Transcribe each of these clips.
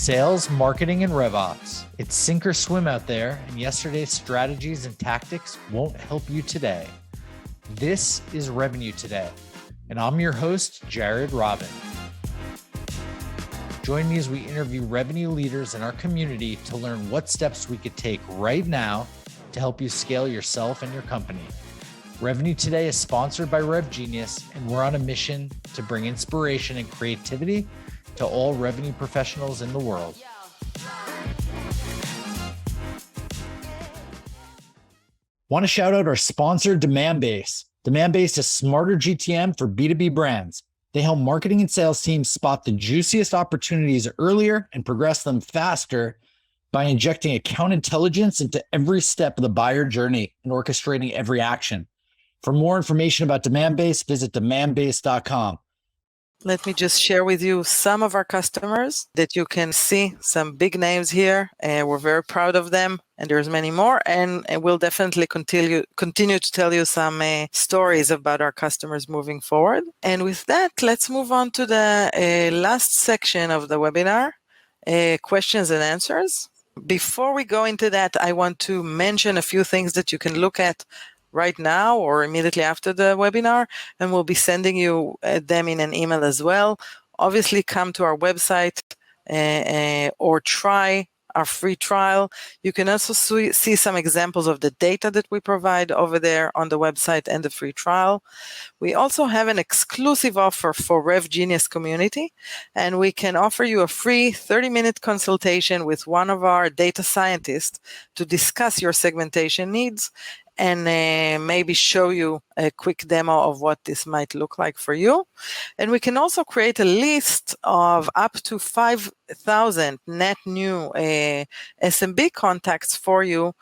Sales, marketing, and RevOps. It's sink or swim out there, and yesterday's strategies and tactics won't help you today. This is Revenue Today, and I'm your host, Jared Robin. Join me as we interview revenue leaders in our community to learn what steps we could take right now to help you scale yourself and your company. Revenue Today is sponsored by RevGenius, and we're on a mission to bring inspiration and creativity to all revenue professionals in the world. Want to shout out our sponsor, Demandbase. Demandbase is smarter GTM for B2B brands. They help marketing and sales teams spot the juiciest opportunities earlier and progress them faster by injecting account intelligence into every step of the buyer journey and orchestrating every action. For more information about Demandbase, visit demandbase.com. Let me just share with you some of our customers that you can see some big names here. We're very proud of them, and there's many more. And we'll definitely continue to tell you some stories about our customers moving forward. And with that, let's move on to the last section of the webinar, questions and answers. Before we go into that, I want to mention a few things that you can look at right now or immediately after the webinar, and we'll be sending you them in an email as well. Obviously, come to our website or try our free trial. You can also see some examples of the data that we provide over there on the website and the free trial. We also have an exclusive offer for RevGenius community, and we can offer you a free 30-minute consultation with one of our data scientists to discuss your segmentation needs and maybe show you a quick demo of what this might look like for you. And we can also create a list of up to 5,000 net new SMB contacts for you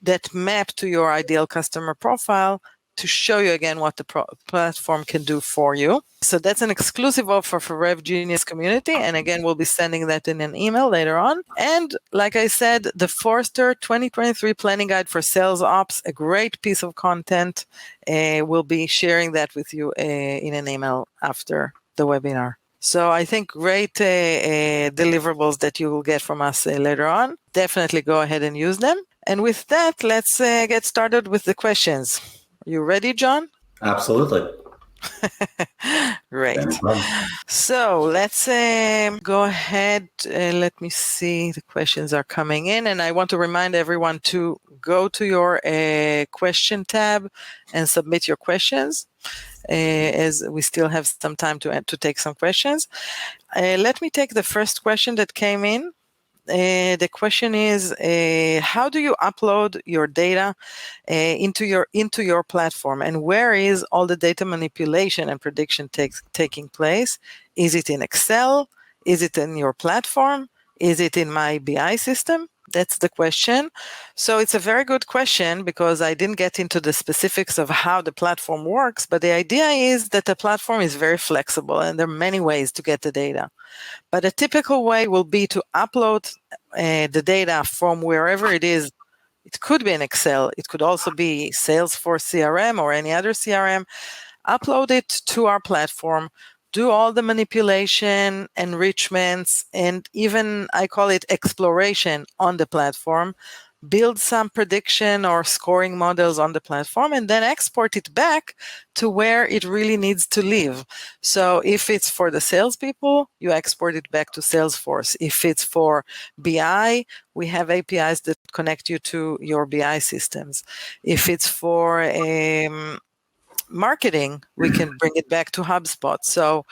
that map to your ideal customer profile to show you again what the platform can do for you. So that's an exclusive offer for RevGenius community. And again, we'll be sending that in an email later on. And like I said, the Forrester 2023 Planning Guide for Sales Ops, a great piece of content. We'll be sharing that with you in an email after the webinar. So I think great deliverables that you will get from us later on. Definitely go ahead and use them. And with that, let's get started with the questions. You ready, John? Absolutely. Great. So let's go ahead. Let me see. The questions are coming in, and I want to remind everyone to go to your question tab and submit your questions, as we still have some time to take some questions. Let me take the first question that came in. The question is, how do you upload your data into your platform, and where is all the data manipulation and prediction taking place? Is it in Excel? Is it in your platform? Is it in my BI system? That's the question. So it's a very good question because I didn't get into the specifics of how the platform works, but the idea is that the platform is very flexible and there are many ways to get the data. But a typical way will be to upload the data from wherever it is. It could be in Excel. It could also be Salesforce CRM or any other CRM. Upload it to our platform. Do all the manipulation, enrichments, and even I call it exploration on the platform. Build some prediction or scoring models on the platform, and then export it back to where it really needs to live. So if it's for the salespeople, you export it back to Salesforce. If it's for BI, we have APIs that connect you to your BI systems. If it's for marketing, we can bring it back to HubSpot. So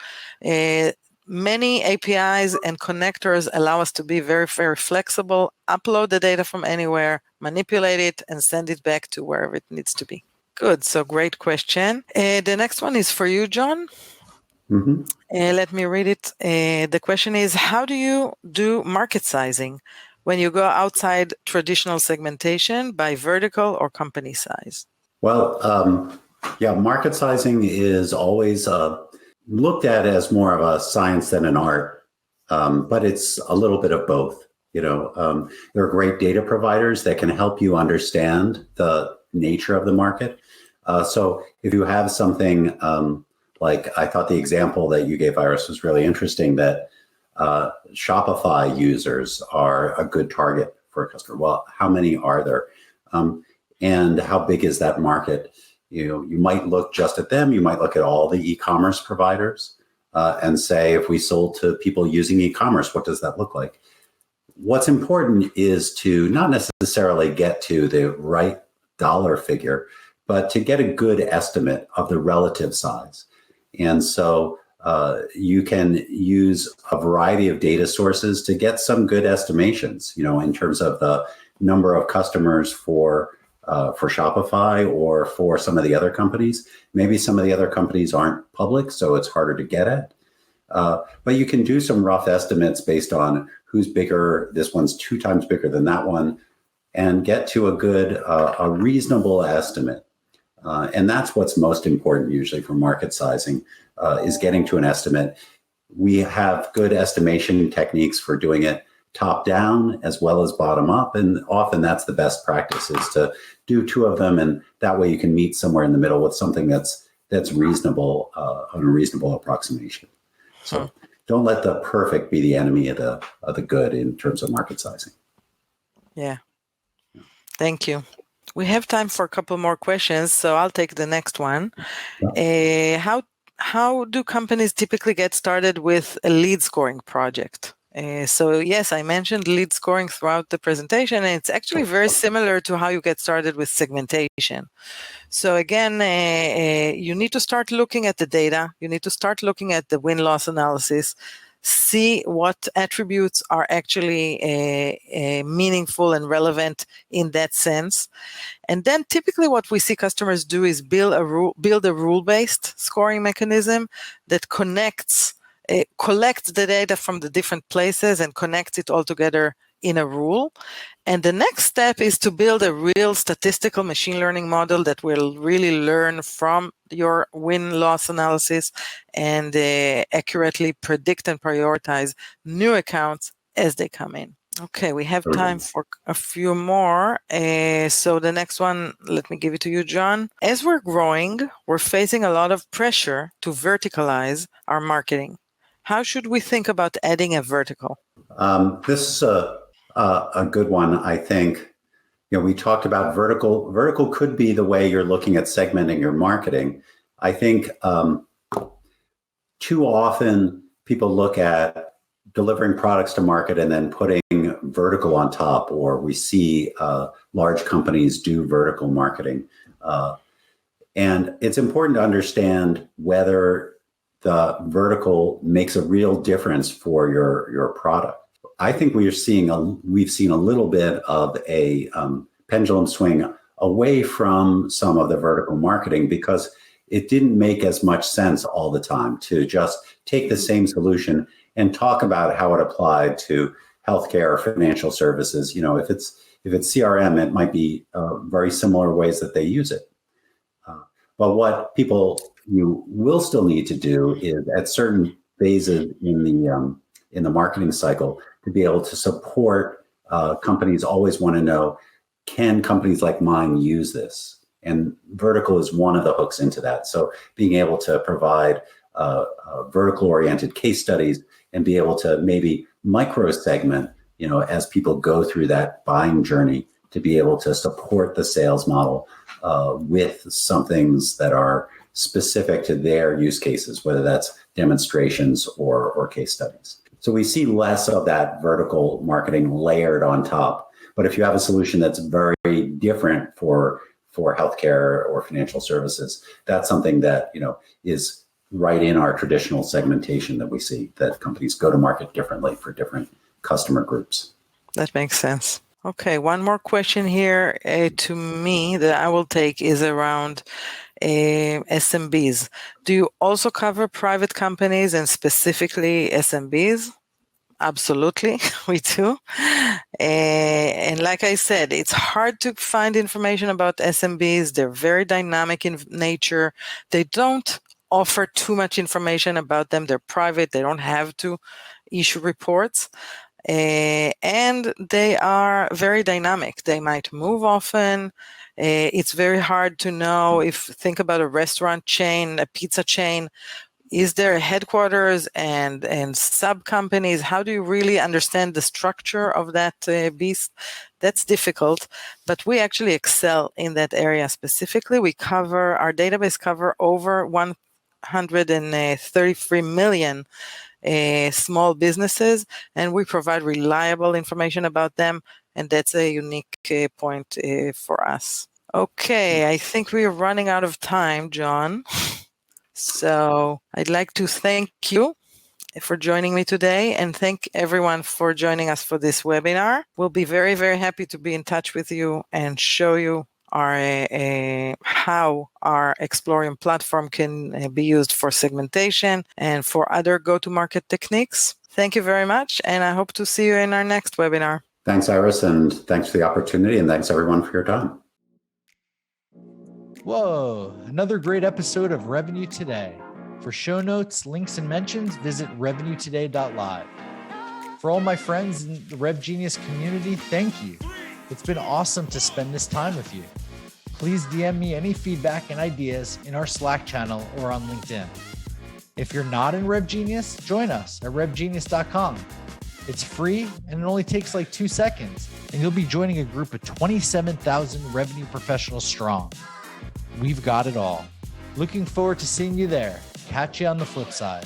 many APIs and connectors allow us to be very, very flexible, upload the data from anywhere, manipulate it, and send it back to wherever it needs to be. Good. So great question. The next one is for you, John. Mm-hmm. Let me read it. The question is, how do you do market sizing when you go outside traditional segmentation by vertical or company size? Well, market sizing is always looked at as more of a science than an art, but it's a little bit of both. There are great data providers that can help you understand the nature of the market. So if you have something like, I thought the example that you gave, Iris, was really interesting, that Shopify users are a good target for a customer. Well, how many are there? And how big is that market? You might look just at them. You might look at all the e-commerce providers and say, if we sold to people using e-commerce, what does that look like? What's important is to not necessarily get to the right dollar figure, but to get a good estimate of the relative size. And so you can use a variety of data sources to get some good estimations, in terms of the number of customers for Shopify or for some of the other companies. Maybe some of the other companies aren't public, so it's harder to get at. But you can do some rough estimates based on who's bigger. This one's 2 times bigger than that one, and get to a reasonable estimate. And that's what's most important usually for market sizing, is getting to an estimate. We have good estimation techniques for doing it top down as well as bottom up. And often that's the best practice, is to do 2 of them. And that way you can meet somewhere in the middle with something that's reasonable, a reasonable approximation. So don't let the perfect be the enemy of the good in terms of market sizing. Yeah. Thank you. We have time for a couple more questions, so I'll take the next one. Yeah. How do companies typically get started with a lead scoring project? So yes, I mentioned lead scoring throughout the presentation, and it's actually very similar to how you get started with segmentation. So again, you need to start looking at the data. You need to start looking at the win-loss analysis, see what attributes are actually meaningful and relevant in that sense. And then typically what we see customers do is build a rule-based scoring mechanism that collects the data from the different places and connects it all together in a rule. And the next step is to build a real statistical machine learning model that will really learn from your win-loss analysis and accurately predict and prioritize new accounts as they come in. Okay, we have time for a few more. So the next one, let me give it to you, John. As we're growing, we're facing a lot of pressure to verticalize our marketing. How should we think about adding a vertical? This is a good one, I think. We talked about vertical. Vertical could be the way you're looking at segmenting your marketing. I think too often people look at delivering products to market and then putting vertical on top, or we see large companies do vertical marketing. And it's important to understand whether the vertical makes a real difference for your product. I think we've seen a little bit of a pendulum swing away from some of the vertical marketing, because it didn't make as much sense all the time to just take the same solution and talk about how it applied to healthcare or financial services. If it's CRM, it might be very similar ways that they use it. But what you will still need to do is, at certain phases in the marketing cycle, to be able to support companies always want to know, can companies like mine use this? And vertical is one of the hooks into that. So being able to provide vertical-oriented case studies and be able to maybe micro-segment, as people go through that buying journey, to be able to support the sales model with some things that are specific to their use cases, whether that's demonstrations or case studies. So we see less of that vertical marketing layered on top. But if you have a solution that's very different for healthcare or financial services, that's something that is right in our traditional segmentation that we see, that companies go to market differently for different customer groups. That makes sense. Okay, one more question here to me that I will take is around SMBs. Do you also cover private companies and specifically SMBs? Absolutely, we do. And like I said, it's hard to find information about SMBs. They're very dynamic in nature. They don't offer too much information about them. They're private. They don't have to issue reports. And they are very dynamic. They might move often. It's very hard to know. Think about a restaurant chain, a pizza chain, is there a headquarters and sub companies? How do you really understand the structure of that beast? That's difficult, but we actually excel in that area specifically. Our database cover over 133 million small businesses, and we provide reliable information about them, and that's a unique point for us. Okay, I think we are running out of time, John. So I'd like to thank you for joining me today and thank everyone for joining us for this webinar. We'll be very, very happy to be in touch with you and show you how our Explorium platform can be used for segmentation and for other go-to-market techniques. Thank you very much, and I hope to see you in our next webinar. Thanks, Iris, and thanks for the opportunity, and thanks everyone for your time. Whoa, another great episode of Revenue Today. For show notes, links, and mentions, visit revenuetoday.live. For all my friends in the RevGenius community, thank you. It's been awesome to spend this time with you. Please DM me any feedback and ideas in our Slack channel or on LinkedIn. If you're not in RevGenius, join us at revgenius.com. It's free and it only takes like 2 seconds, and you'll be joining a group of 27,000 revenue professionals strong. We've got it all. Looking forward to seeing you there. Catch you on the flip side.